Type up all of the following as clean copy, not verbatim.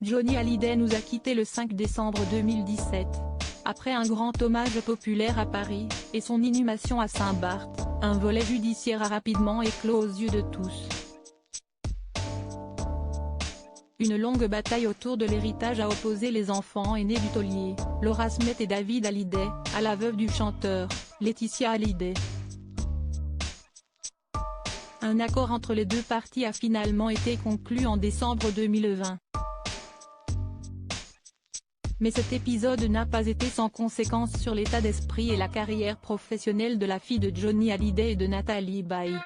Johnny Hallyday nous a quittés le 5 décembre 2017. Après un grand hommage populaire à Paris, et son inhumation à Saint-Barth, un volet judiciaire a rapidement éclos aux yeux de tous. Une longue bataille autour de l'héritage a opposé les enfants aînés du taulier, Laura Smith et David Hallyday, à la veuve du chanteur, Laetitia Hallyday. Un accord entre les deux parties a finalement été conclu en décembre 2020. Mais cet épisode n'a pas été sans conséquence sur l'état d'esprit et la carrière professionnelle de la fille de Johnny Hallyday et de Natalie Baye.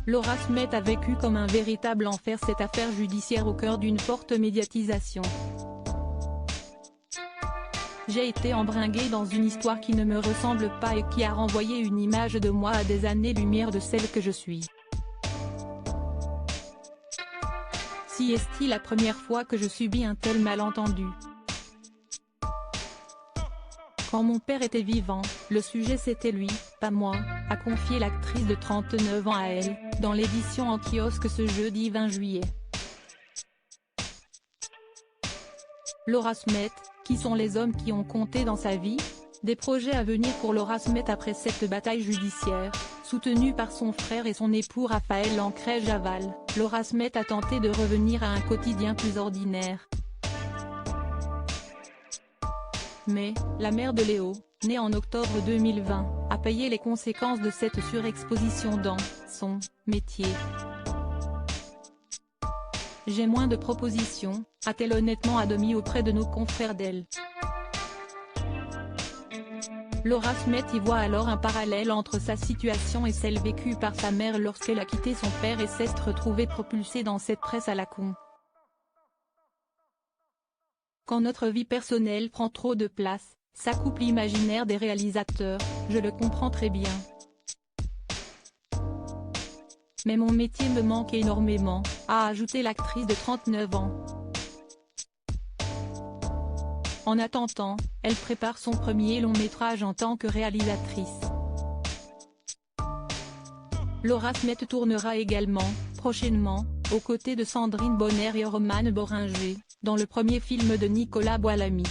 Laura Smith a vécu comme un véritable enfer cette affaire judiciaire au cœur d'une forte médiatisation. J'ai été embringuée dans une histoire qui ne me ressemble pas et qui a renvoyé une image de moi à des années-lumière de celle que je suis. Si est-il la première fois que je subis un tel malentendu. Quand mon père était vivant, le sujet c'était lui, pas moi, a confié l'actrice de 39 ans à Elle, dans l'édition en kiosque ce jeudi 20 juillet. Laura Smith, qui sont les hommes qui ont compté dans sa vie? Des projets à venir pour Laura Smith après cette bataille judiciaire, soutenue par son frère et son époux Raphaël Lancret-Javal. Laura Smith a tenté de revenir à un quotidien plus ordinaire. Mais, la mère de Léo, née en octobre 2020, a payé les conséquences de cette surexposition dans son métier. J'ai moins de propositions, a-t-elle honnêtement admis auprès de nos confrères d'Elle. Laura Smith y voit alors un parallèle entre sa situation et celle vécue par sa mère lorsqu'elle a quitté son père et s'est retrouvée propulsée dans cette presse à la con. Quand notre vie personnelle prend trop de place, ça coupe l'imaginaire des réalisateurs, je le comprends très bien. Mais mon métier me manque énormément, a ajouté l'actrice de 39 ans. En attendant, elle prépare son premier long métrage en tant que réalisatrice. Laura Smith tournera également, prochainement, aux côtés de Sandrine Bonnaire et Roman Boringer, dans le premier film de Nicolas Boilamy.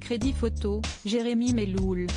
Crédit photo, Jérémy Meloul.